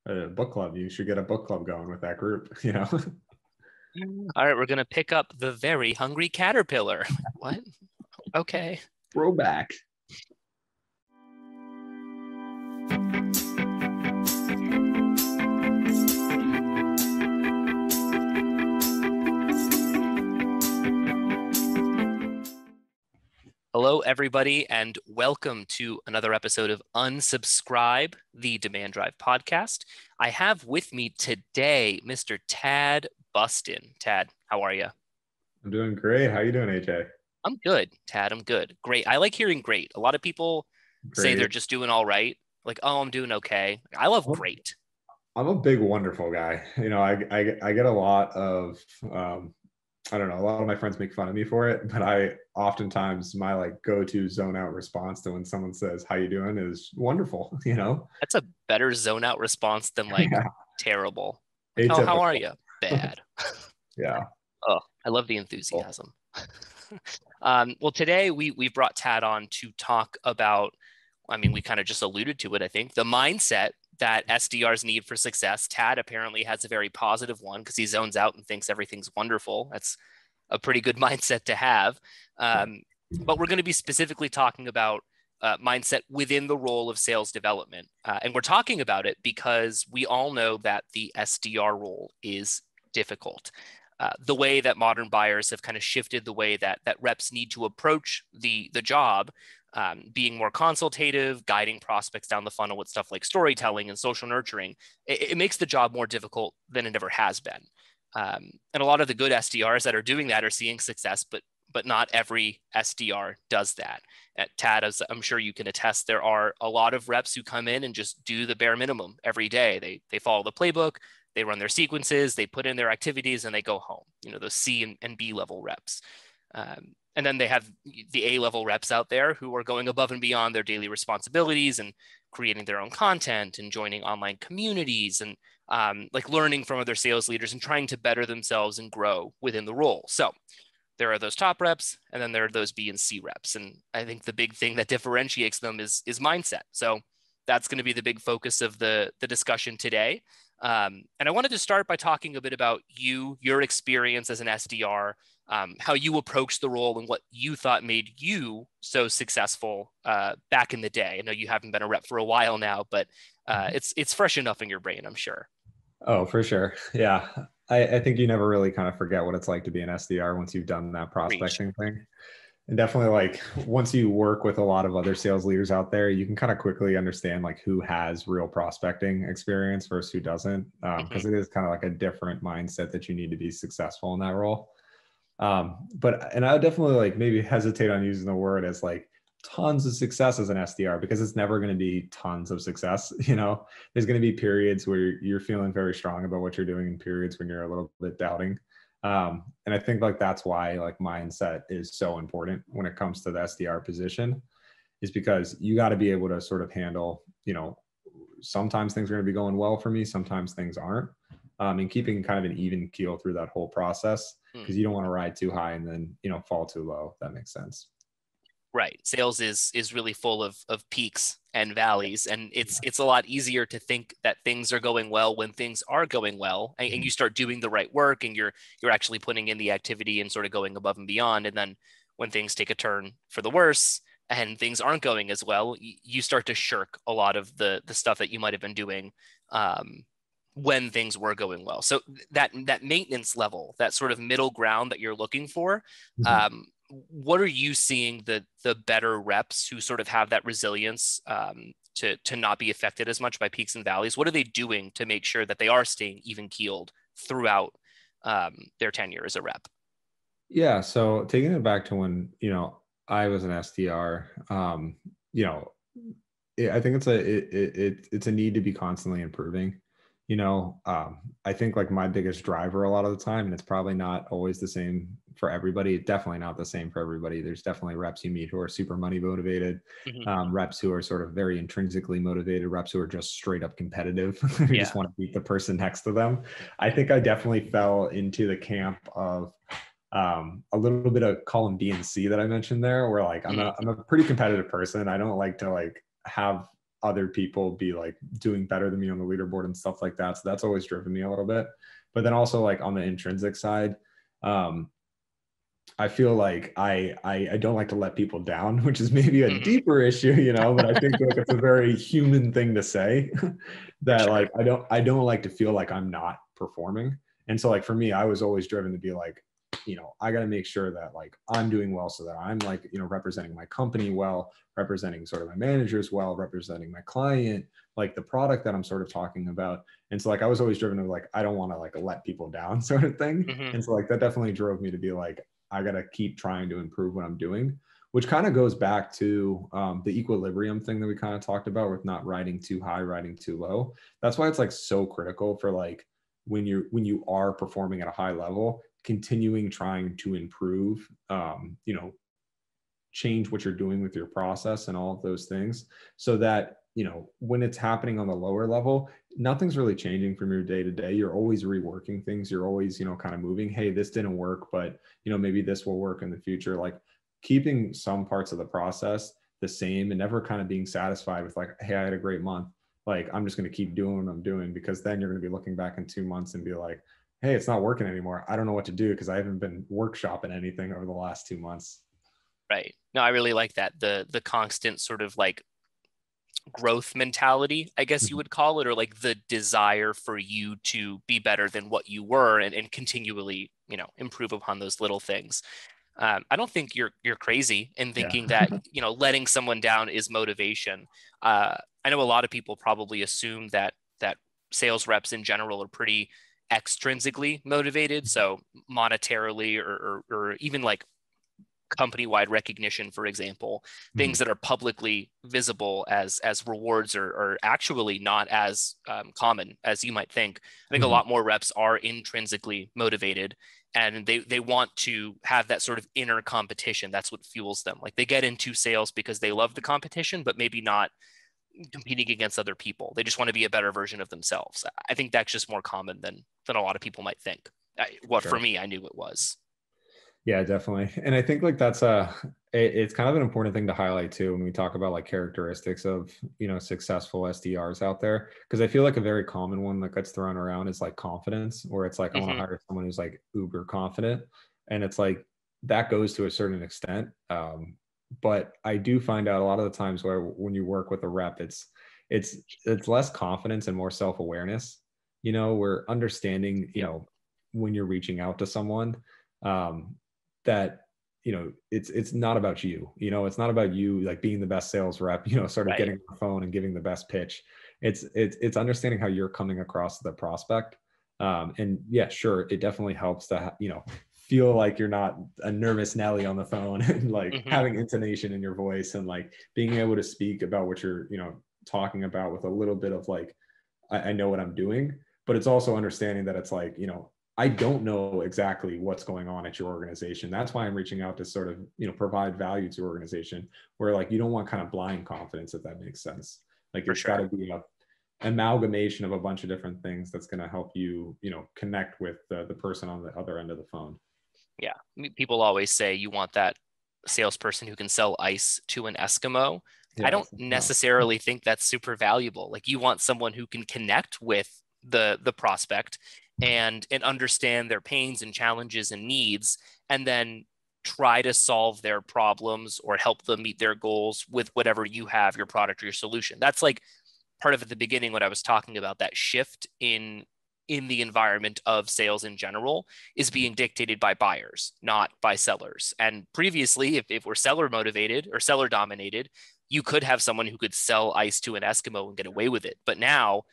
a book club. You should get a book club going with that group, you know? All right, we're gonna pick up The Very Hungry Caterpillar. What? Okay. Throwback. Hello, everybody, and welcome to another episode of Unsubscribe, the Demand Drive podcast. I have with me today Mr. Tad Bustin. Tad, how are you? I'm doing great. How you doing, AJ? I'm good, Tad. I'm good. Great. I like hearing great. A lot of people say they're Great. just doing all right. Like, oh, I'm doing okay. I love great. I'm a big wonderful guy. You know, I get a lot of I don't know, a lot of my friends make fun of me for it, but I oftentimes my like go-to zone out response to when someone says, "How you doing?" is wonderful, you know? That's a better zone out response than like Yeah. terrible. Like, oh, how are Atypical. you? Bad. Yeah. Oh, I love the Cool. enthusiasm. Well, today we brought Tad on to talk about, I mean, we kind of just alluded to it, I think, the mindset that SDRs need for success. Tad apparently has a very positive one because he zones out and thinks everything's wonderful. That's a pretty good mindset to have. But we're going to be specifically talking about mindset within the role of sales development. And we're talking about it because we all know that the SDR role is difficult. The way that modern buyers have kind of shifted the way that reps need to approach the job, being more consultative, guiding prospects down the funnel with stuff like storytelling and social nurturing, it makes the job more difficult than it ever has been. And a lot of the good SDRs that are doing that are seeing success, but not every SDR does that. At Tad, as I'm sure you can attest, there are a lot of reps who come in and just do the bare minimum every day. They follow the playbook, they run their sequences, they put in their activities, and they go home. You know, those C and B level reps. And then they have the A level reps out there who are going above and beyond their daily responsibilities and creating their own content and joining online communities and like learning from other sales leaders and trying to better themselves and grow within the role. So there are those top reps, and then there are those B and C reps. And I think the big thing that differentiates them is mindset. So that's going to be the big focus of the discussion today. And I wanted to start by talking a bit about your experience as an SDR, how you approached the role and what you thought made you so successful back in the day. I know you haven't been a rep for a while now, but it's fresh enough in your brain, I'm sure. Oh, for sure. Yeah. I think you never really kind of forget what it's like to be an SDR once you've done that Preach. prospecting thing. And definitely like once you work with a lot of other sales leaders out there, you can kind of quickly understand like who has real prospecting experience versus who doesn't. Mhm. Because it is kind of like a different mindset that you need to be successful in that role. And I would definitely like maybe hesitate on using the word as like tons of success as an SDR because it's never going to be tons of success. You know, there's going to be periods where you're feeling very strong about what you're doing and periods when you're a little bit doubting. And I think like that's why like mindset is so important when it comes to the SDR position, is because you got to be able to sort of handle, you know, sometimes things are going to be going well for me, sometimes things aren't. And keeping kind of an even keel through that whole process, Mm. because you don't want to ride too high and then, you know, fall too low. If that makes sense. Right. Sales is really full of peaks and valleys, and it's a lot easier to think that things are going well when things are going well, and you start doing the right work, and you're actually putting in the activity and sort of going above and beyond. And then when things take a turn for the worse and things aren't going as well, you start to shirk a lot of the stuff that you might have been doing when things were going well. So that maintenance level, that sort of middle ground that you're looking for. Mhm. Um, what are you seeing the better reps who sort of have that resilience to not be affected as much by peaks and valleys? What are they doing to make sure that they are staying even keeled throughout their tenure as a rep? Yeah. So taking it back to when, you know, I was an SDR, you know, I think it's a need to be constantly improving. You know, I think like my biggest driver a lot of the time, and it's probably not always the same for everybody. Definitely not the same for everybody. There's definitely reps you meet who are super money motivated, Mm-hmm. reps who are sort of very intrinsically motivated, reps who are just straight up competitive. who just Yeah. want to beat the person next to them. I think I definitely fell into the camp of a little bit of column B and C that I mentioned there, where like I'm Mm. a pretty competitive person. I don't like to like have other people be like doing better than me on the leaderboard and stuff like that. So that's always driven me a little bit. But then also like on the intrinsic side, I feel like I don't like to let people down, which is maybe a deeper issue, you know, but I think like it's a very human thing to say that sure. like I don't like to feel like I'm not performing. And so like for me, I was always driven to be like, you know, I got to make sure that like I'm doing well so that I'm like, you know, representing my company well, representing sort of my managers well, representing my client, like the product that I'm sort of talking about. And so like I was always driven to like, I don't want to like let people down sort of thing. And so like that definitely drove me to be like, I got to keep trying to improve what I'm doing, which kind of goes back to the equilibrium thing that we kind of talked about with not riding too high, riding too low. That's why it's like so critical for like when you are performing at a high level, continuing trying to improve, you know, change what you're doing with your process and all of those things so that, you know, when it's happening on the lower level, nothing's really changing from your day to day. You're always reworking things. You're always, you know, kind of moving. Hey, this didn't work, but, you know, maybe this will work in the future. Like keeping some parts of the process the same and never kind of being satisfied with like, hey, I had a great month. Like, I'm just going to keep doing what I'm doing, because then you're going to be looking back in 2 months and be like, hey, it's not working anymore. I don't know what to do because I haven't been workshopping anything over the last 2 months. Right. No, I really like that. The constant sort of like growth mentality, I guess you would call it, or like the desire for you to be better than what you were and continually, you know, improve upon those little things. I don't think you're crazy in Yeah. thinking that, you know, letting someone down is motivation. I know a lot of people probably assume that sales reps in general are pretty extrinsically motivated, so monetarily or even like company-wide recognition, for example, things that are publicly visible as rewards are actually not as common as you might think. I think a lot more reps are intrinsically motivated, and they want to have that sort of inner competition. That's what fuels them. Like they get into sales because they love the competition, but maybe not competing against other people. They just want to be a better version of themselves. I think that's just more common than a lot of people might think. For me, I knew it was. Yeah, definitely. And I think like that's it's kind of an important thing to highlight too when we talk about like characteristics of, you know, successful SDRs out there. Cause I feel like a very common one that gets thrown around is like confidence, where it's like, I want to hire someone who's like uber confident. And it's like, that goes to a certain extent. But I do find out a lot of the times where when you work with a rep, it's less confidence and more self-awareness. You know, we're understanding, you know, when you're reaching out to someone, that, you know, it's not about you, you know, it's not about you like being the best sales rep, you know, sort of getting on the phone and giving the best pitch. It's understanding how you're coming across the prospect. And yeah, sure, it definitely helps to you know, feel like you're not a nervous Nelly on the phone and like having intonation in your voice and like being able to speak about what you're, you know, talking about with a little bit of like, I know what I'm doing. But it's also understanding that it's like, you know, I don't know exactly what's going on at your organization. That's why I'm reaching out to sort of, you know, provide value to your organization, where like you don't want kind of blind confidence, if that makes sense. Like it's got to be a amalgamation of a bunch of different things that's going to help you, you know, connect with the person on the other end of the phone. Yeah. People always say you want that salesperson who can sell ice to an Eskimo. I Yeah, don't necessarily think that's super valuable. Like you want someone who can connect with the prospect and understand their pains and challenges and needs, and then try to solve their problems or help them meet their goals with whatever you have, your product or your solution. That's like part of at the beginning what I was talking about, that shift in the environment of sales in general is being dictated by buyers, not by sellers. And previously, if we're seller motivated or seller dominated, you could have someone who could sell ice to an Eskimo and get away with it. But now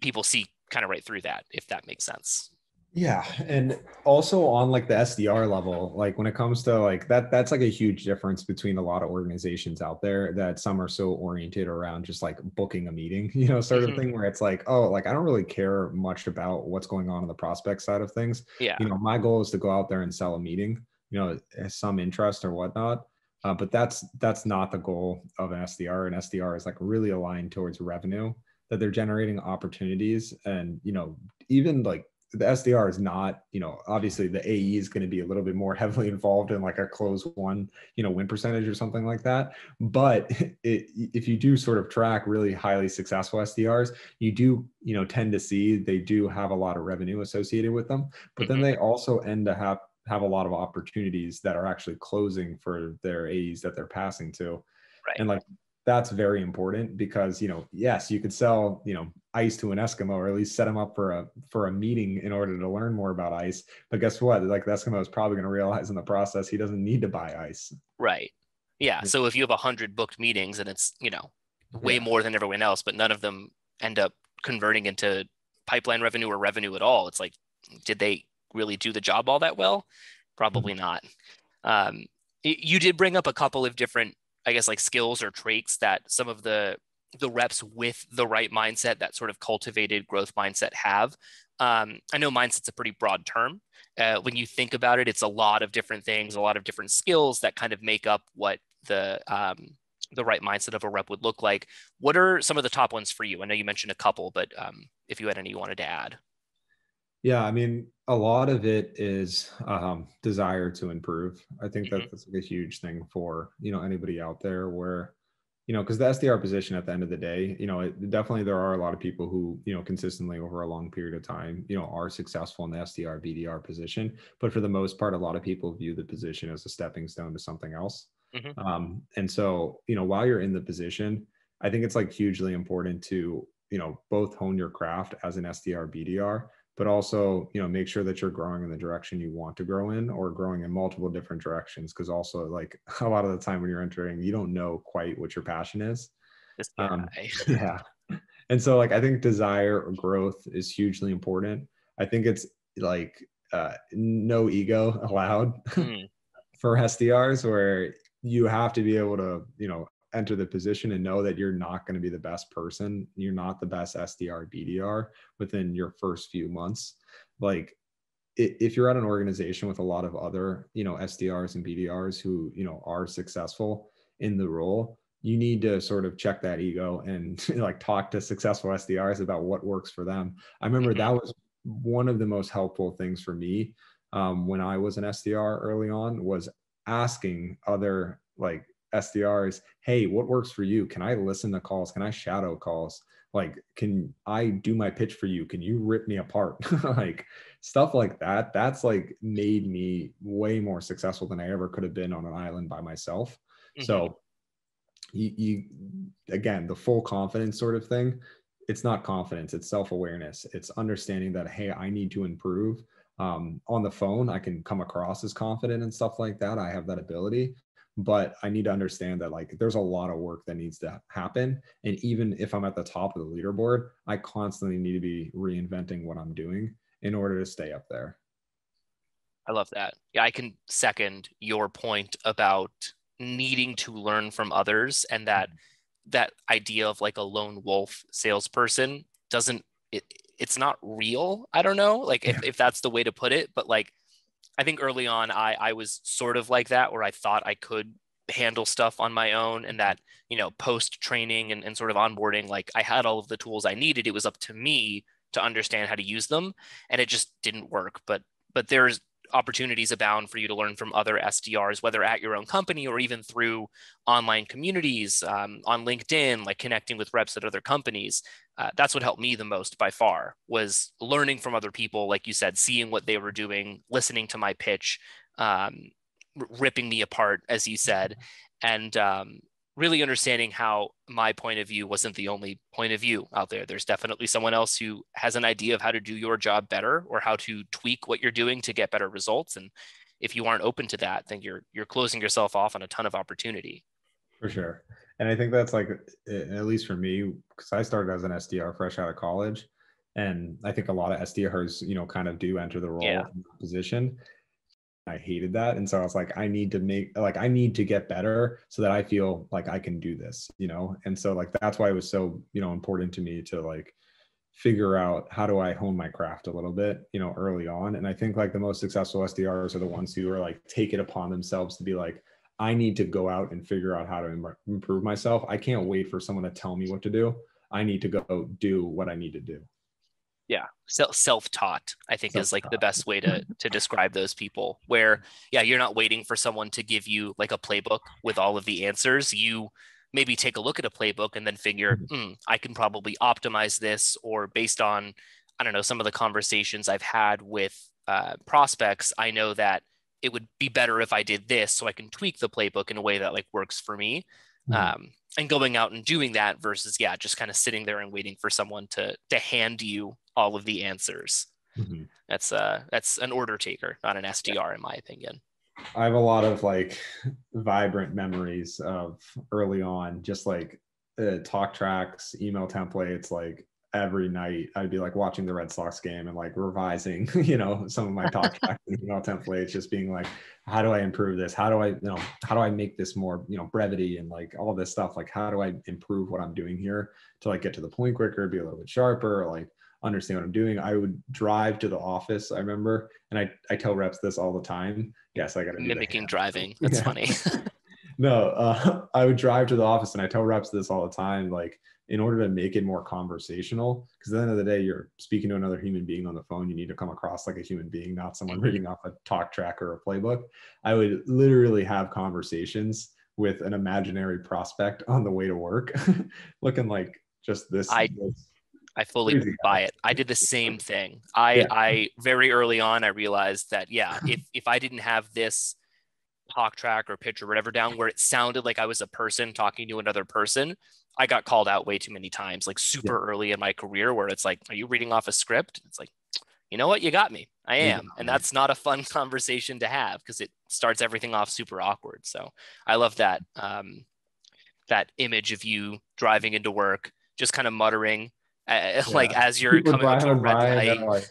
people see kind of right through that, if that makes sense. Yeah. And also on like the SDR level, like when it comes to like that's like a huge difference between a lot of organizations out there, that some are so oriented around just like booking a meeting, you know, sort of thing, where it's like, oh, like I don't really care much about what's going on the prospect side of things. Yeah. You know, my goal is to go out there and sell a meeting, you know, some interest or whatnot. But that's not the goal of an SDR. An SDR is like really aligned towards revenue, that they're generating opportunities and, you know, even like the SDR is not, obviously the AE is going to be a little bit more heavily involved in like a close one, win percentage or something like that. But if you do sort of track really highly successful SDRs, you do, tend to see they do have a lot of revenue associated with them, but then they also end to have a lot of opportunities that are actually closing for their AEs that they're passing to. Right. And like, that's very important because, yes, you could sell, ice to an Eskimo, or at least set them up for a meeting in order to learn more about ice. But guess what? Like, the Eskimo is probably going to realize in the process he doesn't need to buy ice. Right. Yeah. So if you have 100 booked meetings and it's, way more than everyone else, but none of them end up converting into pipeline revenue or revenue at all, it's like, did they really do the job all that well? Probably not. You did bring up a couple of different, I guess, like skills or traits that some of the reps with the right mindset, that sort of cultivated growth mindset, have. I know mindset's a pretty broad term. When you think about it, it's a lot of different things, a lot of different skills that kind of make up what the right mindset of a rep would look like. What are some of the top ones for you? I know you mentioned a couple, but if you had any you wanted to add. Yeah, I mean, a lot of it is desire to improve. I think that's like a huge thing for, anybody out there where, because the SDR position at the end of the day, definitely there are a lot of people who, consistently over a long period of time, are successful in the SDR, BDR position. But for the most part, a lot of people view the position as a stepping stone to something else. And so, while you're in the position, I think it's like hugely important to, both hone your craft as an SDR, BDR, but also, make sure that you're growing in the direction you want to grow in, or growing in multiple different directions. Cause also, like, a lot of the time when you're entering, you don't know quite what your passion is. This guy. Yeah. And so, like, I think desire or growth is hugely important. I think it's like no ego allowed for SDRs, where you have to be able to, enter the position and know that you're not going to be the best person. You're not the best SDR, BDR within your first few months. Like, if you're at an organization with a lot of other, SDRs and BDRs who, are successful in the role, you need to sort of check that ego and like talk to successful SDRs about what works for them. I remember that was one of the most helpful things for me when I was an SDR early on, was asking other like SDRs, hey, what works for you? Can I listen to calls? Can I shadow calls? Like, can I do my pitch for you? Can you rip me apart? Like, stuff like that. That's like made me way more successful than I ever could have been on an island by myself. So you again, the full confidence sort of thing, it's not confidence, it's self-awareness. It's understanding that, hey, I need to improve. On the phone, I can come across as confident and stuff like that. I have that ability, but I need to understand that like there's a lot of work that needs to happen. And even if I'm at the top of the leaderboard, I constantly need to be reinventing what I'm doing in order to stay up there. I love that. Yeah, I can second your point about needing to learn from others, and that idea of like a lone wolf salesperson it's not real. I don't know, like if that's the way to put it, but like I think early on I was sort of like that, where I thought I could handle stuff on my own, and that, post training and sort of onboarding, like I had all of the tools I needed. It was up to me to understand how to use them, and it just didn't work. But there's opportunities abound for you to learn from other SDRs, whether at your own company or even through online communities, on LinkedIn, like connecting with reps at other companies. That's what helped me the most by far, was learning from other people, like you said, seeing what they were doing, listening to my pitch, ripping me apart, as you said, and really understanding how my point of view wasn't the only point of view out there. There's definitely someone else who has an idea of how to do your job better, or how to tweak what you're doing to get better results. And if you aren't open to that, then you're closing yourself off on a ton of opportunity. For sure. And I think that's like, at least for me, because I started as an SDR fresh out of college. And I think a lot of SDRs, kind of do enter the role position. I hated that. And so I was like, I need to get better so that I feel like I can do this, And so like, that's why it was so, important to me to like figure out how do I hone my craft a little bit, early on. And I think like the most successful SDRs are the ones who are like, take it upon themselves to be like, I need to go out and figure out how to improve myself. I can't wait for someone to tell me what to do. I need to go do what I need to do. Yeah. Self-taught, I think, is like the best way to describe those people, where, yeah, you're not waiting for someone to give you like a playbook with all of the answers. You maybe take a look at a playbook and then figure, I can probably optimize this, or based on, I don't know, some of the conversations I've had with prospects, I know that it would be better if I did this, so I can tweak the playbook in a way that like works for me. And going out and doing that versus, yeah, just kind of sitting there and waiting for someone to hand you all of the answers. That's an order taker, not an SDR, in my opinion. I have a lot of like vibrant memories of early on, just like talk tracks, email templates. Like every night I'd be like watching the Red Sox game and like revising, some of my talk tracks and email templates, just being like, how do I improve this? How do I make this more, brevity and like all this stuff? Like, how do I improve what I'm doing here to like get to the point quicker, be a little bit sharper, like understand what I'm doing? I would drive to the office, I remember, and I tell reps this all the time. Yes, I got to do mimicking driving. That's funny. No, I would drive to the office and I tell reps this all the time, like in order to make it more conversational, because at the end of the day, you're speaking to another human being on the phone. You need to come across like a human being, not someone reading off a talk track or a playbook. I would literally have conversations with an imaginary prospect on the way to work, looking like just this. I fully buy it. I did the same thing. I very early on, I realized that, yeah, if I didn't have this talk track or pitch or whatever down where it sounded like I was a person talking to another person, I got called out way too many times, like super early in my career, where it's like, are you reading off a script? It's like, you know what? You got me. I am. And that's not a fun conversation to have, because it starts everything off super awkward. So I love that, that image of you driving into work, just kind of muttering, like as you're People coming up to a red light. Like,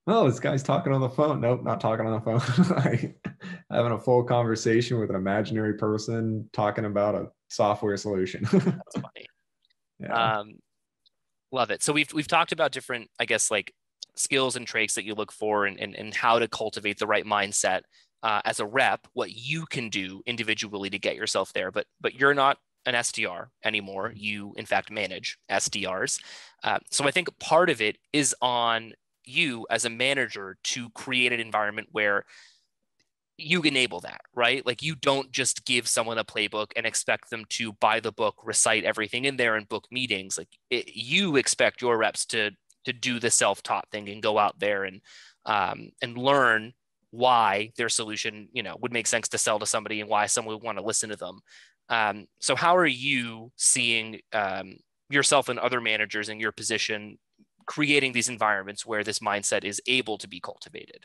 oh, this guy's talking on the phone. Nope, not talking on the phone. Like, having a full conversation with an imaginary person talking about a software solution. That's funny. Yeah. Love it. So we've talked about different, I guess, like skills and traits that you look for, and how to cultivate the right mindset as a rep, what you can do individually to get yourself there. But you're not an SDR anymore. You, in fact, manage SDRs. So I think part of it is on you as a manager to create an environment where you enable that, right? Like, you don't just give someone a playbook and expect them to buy the book, recite everything in there, and book meetings. Like, you expect your reps to do the self-taught thing and go out there and learn why their solution, would make sense to sell to somebody, and why someone would want to listen to them. So how are you seeing yourself and other managers in your position creating these environments where this mindset is able to be cultivated?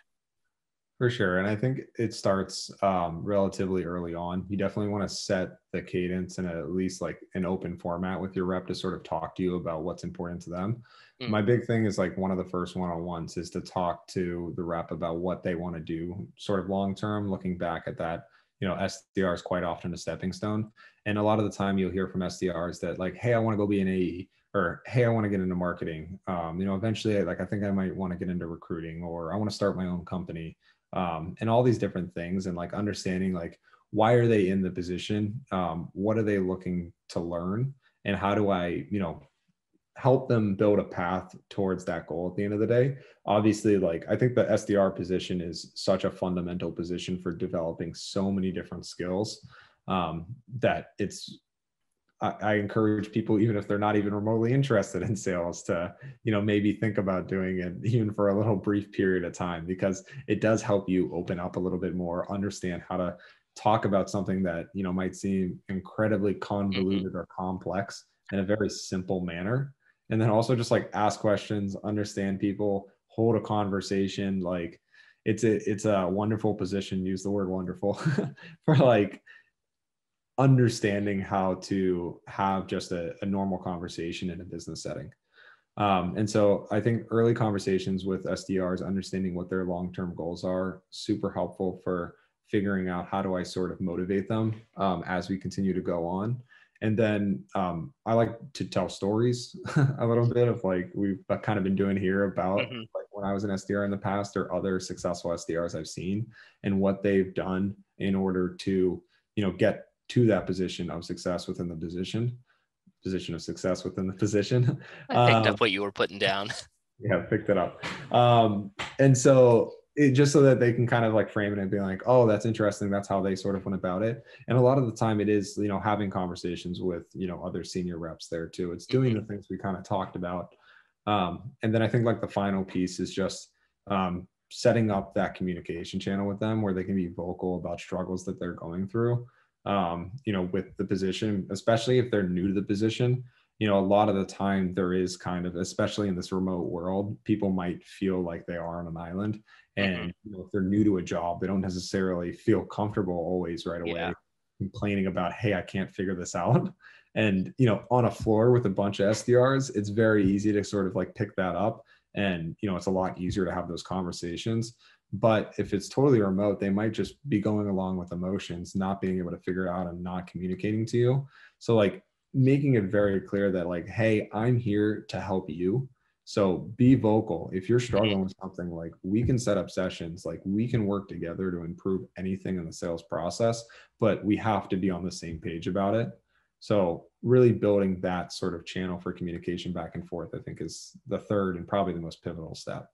For sure. And I think it starts relatively early on. You definitely want to set the cadence and at least like an open format with your rep to sort of talk to you about what's important to them. My big thing is like one of the first one-on-ones is to talk to the rep about what they want to do sort of long-term, looking back at that. SDR is quite often a stepping stone. And a lot of the time you'll hear from SDRs that like, hey, I want to go be an AE, or, hey, I want to get into marketing. Eventually, like, I think I might want to get into recruiting, or I want to start my own company. And all these different things, and like understanding like, why are they in the position? What are they looking to learn? And how do I, help them build a path towards that goal at the end of the day? Obviously, like, I think the SDR position is such a fundamental position for developing so many different skills that I encourage people, even if they're not even remotely interested in sales, to, maybe think about doing it even for a little brief period of time, because it does help you open up a little bit more, understand how to talk about something that, might seem incredibly convoluted or complex in a very simple manner. And then also just like ask questions, understand people, hold a conversation. Like, it's a wonderful position, use the word wonderful, for like understanding how to have just a normal conversation in a business setting. And so I think early conversations with SDRs, understanding what their long-term goals are, super helpful for figuring out how do I sort of motivate them as we continue to go on. And then I like to tell stories a little bit of like we've kind of been doing here about like when I was an SDR in the past, or other successful SDRs I've seen, and what they've done in order to, get to that position of success within the position of success within the position. I picked up what you were putting down. Yeah, picked it up. And so just so that they can kind of like frame it and be like, oh, that's interesting. That's how they sort of went about it. And a lot of the time it is, having conversations with, other senior reps there too. It's doing the things we kind of talked about. And then I think like the final piece is just setting up that communication channel with them where they can be vocal about struggles that they're going through, with the position, especially if they're new to the position. A lot of the time there is kind of, especially in this remote world, people might feel like they are on an island. And if they're new to a job, they don't necessarily feel comfortable always right away Yeah. complaining about, hey, I can't figure this out. And on a floor with a bunch of SDRs, it's very easy to sort of like pick that up. And it's a lot easier to have those conversations. But if it's totally remote, they might just be going along with emotions, not being able to figure it out and not communicating to you. So like making it very clear that like, hey, I'm here to help you. So be vocal. If you're struggling with something, like we can set up sessions, like we can work together to improve anything in the sales process, but we have to be on the same page about it. So really building that sort of channel for communication back and forth, I think is the third and probably the most pivotal step.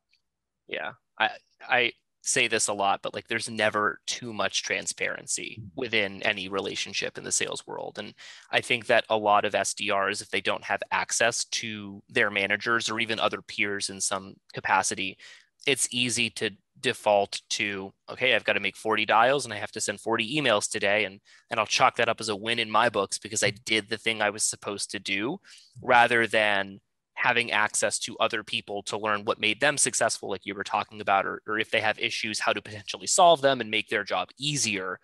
Yeah. I say this a lot, but like there's never too much transparency within any relationship in the sales world. And I think that a lot of SDRs, if they don't have access to their managers or even other peers in some capacity, it's easy to default to, okay, I've got to make 40 dials and I have to send 40 emails today. And I'll chalk that up as a win in my books because I did the thing I was supposed to do, rather than having access to other people to learn what made them successful, like you were talking about, or if they have issues, how to potentially solve them and make their job easier.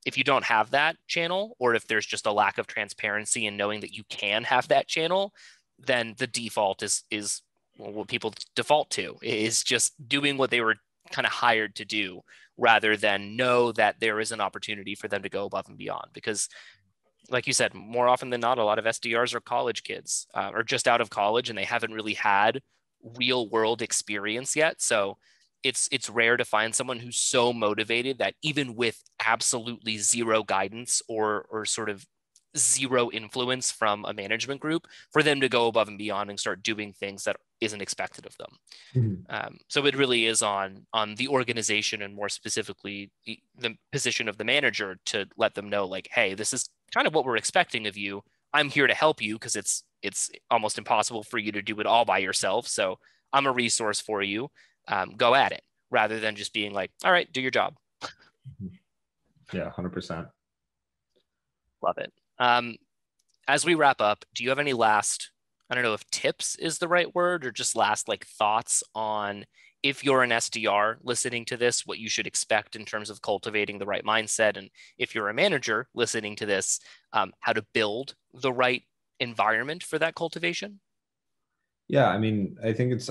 If you don't have that channel, or if there's just a lack of transparency and knowing that you can have that channel, then the default is what people default to is just doing what they were kind of hired to do, rather than know that there is an opportunity for them to go above and beyond. Because like you said, more often than not, a lot of SDRs are college kids or just out of college, and they haven't really had real world experience yet. So it's rare to find someone who's so motivated that even with absolutely zero guidance or sort of zero influence from a management group, for them to go above and beyond and start doing things that isn't expected of them. So it really is on the organization, and more specifically the position of the manager, to let them know like, hey, this is kind of what we're expecting of you. I'm here to help you because it's almost impossible for you to do it all by yourself. So I'm a resource for you. Go at it, rather than just being like, all right, do your job. Yeah, 100%. Love it. As we wrap up, do you have any last, I don't know if tips is the right word, or just last like thoughts on, if you're an SDR listening to this, what you should expect in terms of cultivating the right mindset? And if you're a manager listening to this, how to build the right environment for that cultivation? Yeah, I mean, I think it's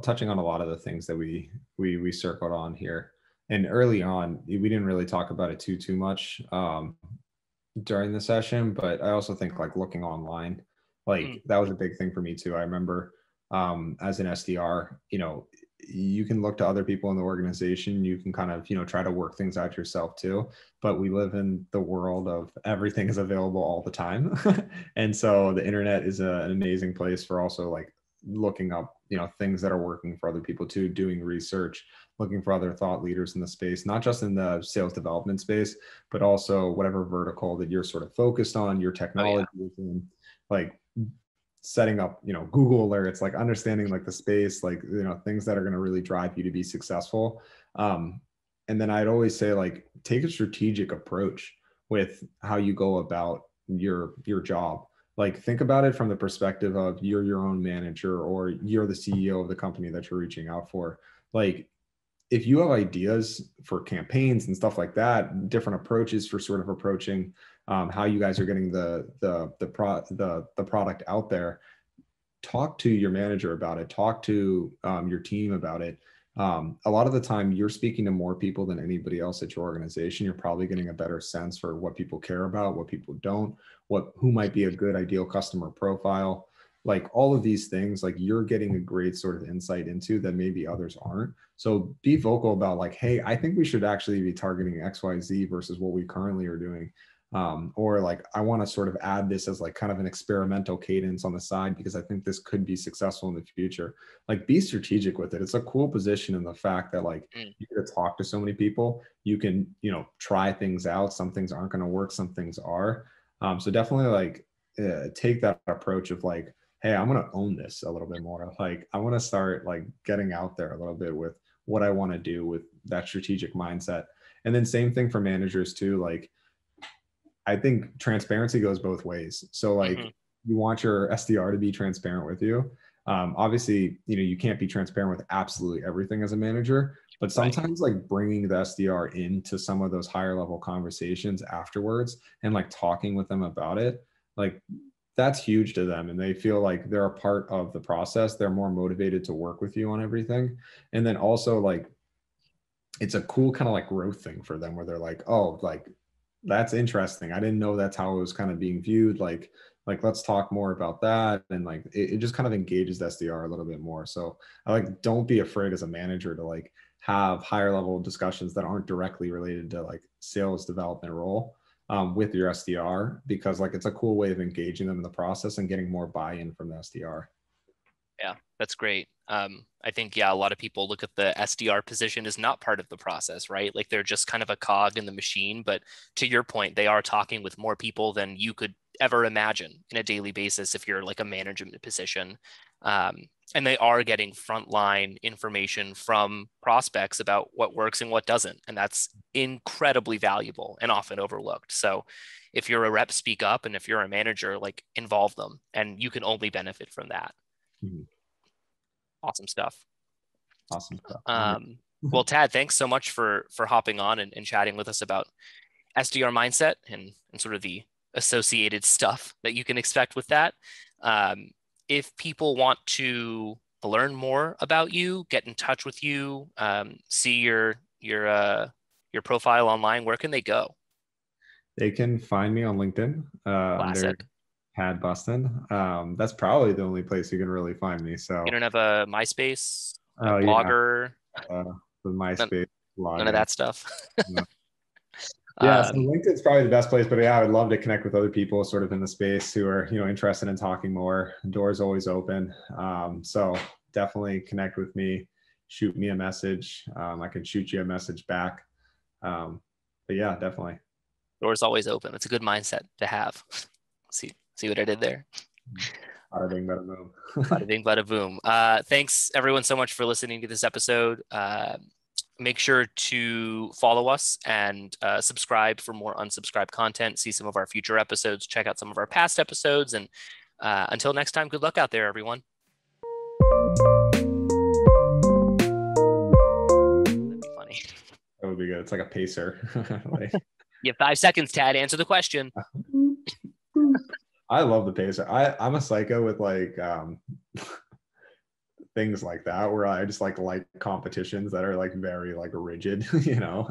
touching on a lot of the things that we circled on here. And early on, we didn't really talk about it too much during the session, but I also think like looking online, like that was a big thing for me too. I remember as an SDR, you can look to other people in the organization. You can kind of, try to work things out yourself too. But we live in the world of everything is available all the time. And so the internet is an amazing place for also like looking up, things that are working for other people too, doing research, looking for other thought leaders in the space, not just in the sales development space, but also whatever vertical that you're sort of focused on, your technology, like setting up, Google alerts, like understanding like the space, like, things that are going to really drive you to be successful. And then I'd always say like, take a strategic approach with how you go about your job. Like think about it from the perspective of you're your own manager or you're the CEO of the company that you're reaching out for. Like if you have ideas for campaigns and stuff like that, different approaches for sort of approaching how you guys are getting the product out there, talk to your manager about it, talk to your team about it. A lot of the time you're speaking to more people than anybody else at your organization. You're probably getting a better sense for what people care about, what people don't, who might be a good ideal customer profile. Like all of these things, like you're getting a great sort of insight into that maybe others aren't. So be vocal about like, hey, I think we should actually be targeting XYZ versus what we currently are doing. or like I want to sort of add this as like kind of an experimental cadence on the side because I think this could be successful in the future. Like be strategic with it. It's a cool position in the fact that like Mm. you get to talk to so many people. You can, you know, try things out. Some things aren't going to work, some things are. So definitely like take that approach of like, hey, I'm going to own this a little bit more. Like I want to start like getting out there a little bit with what I want to do with that strategic mindset. And then same thing for managers too. Like I think transparency goes both ways. So Mm-hmm. like you want your SDR to be transparent with you. Obviously, you know, you can't be transparent with absolutely everything as a manager, but Right. sometimes like bringing the SDR into some of those higher level conversations afterwards and like talking with them about it, like that's huge to them. And they feel like they're a part of the process. They're more motivated to work with you on everything. And then also like, it's a cool kind of like growth thing for them where they're like, oh, like that's interesting. I didn't know that's how it was kind of being viewed. Like let's talk more about that. And like it just kind of engages the SDR a little bit more. So I like don't be afraid as a manager to like have higher level discussions that aren't directly related to like sales development role with your SDR because like it's a cool way of engaging them in the process and getting more buy-in from the SDR. Yeah, that's great. I think, yeah, a lot of people look at the SDR position as not part of the process, right? Like they're just kind of a cog in the machine. But to your point, they are talking with more people than you could ever imagine in a daily basis if you're like a management position. And they are getting frontline information from prospects about what works and what doesn't. And that's incredibly valuable and often overlooked. So if you're a rep, speak up. And if you're a manager, like involve them. And you can only benefit from that. Mhm. Awesome stuff. Awesome stuff. Well, Tad, thanks so much for hopping on and chatting with us about SDR mindset and sort of the associated stuff that you can expect with that. Um, if people want to learn more about you, get in touch with you, see your profile online, where can they go? They can find me on LinkedIn under Classic. Tad Bustin. That's probably the only place you can really find me. You So, don't have a MySpace, a oh yeah, blogger, uh, the none, MySpace none of login. that stuff. Yeah. Yeah, so um, LinkedIn's probably the best place, but yeah, I would love to connect with other people sort of in the space who are, you know, interested in talking more. Doors always open. So definitely connect with me, shoot me a message. I can shoot you a message back. But yeah, definitely. Doors always open. It's a good mindset to have. See what I did there? Bada bing, bada boom. Bada bing, bada boom. Thanks everyone so much for listening to this episode. Make sure to follow us and subscribe for more unsubscribed content. See some of our future episodes. Check out some of our past episodes. And until next time, good luck out there, everyone. That'd be funny. That would be good. It's like a pacer. Like, You have 5 seconds, Tad. Answer the question. I love the pacer. I'm a psycho with like things like that where I just like competitions that are like very like rigid, you know.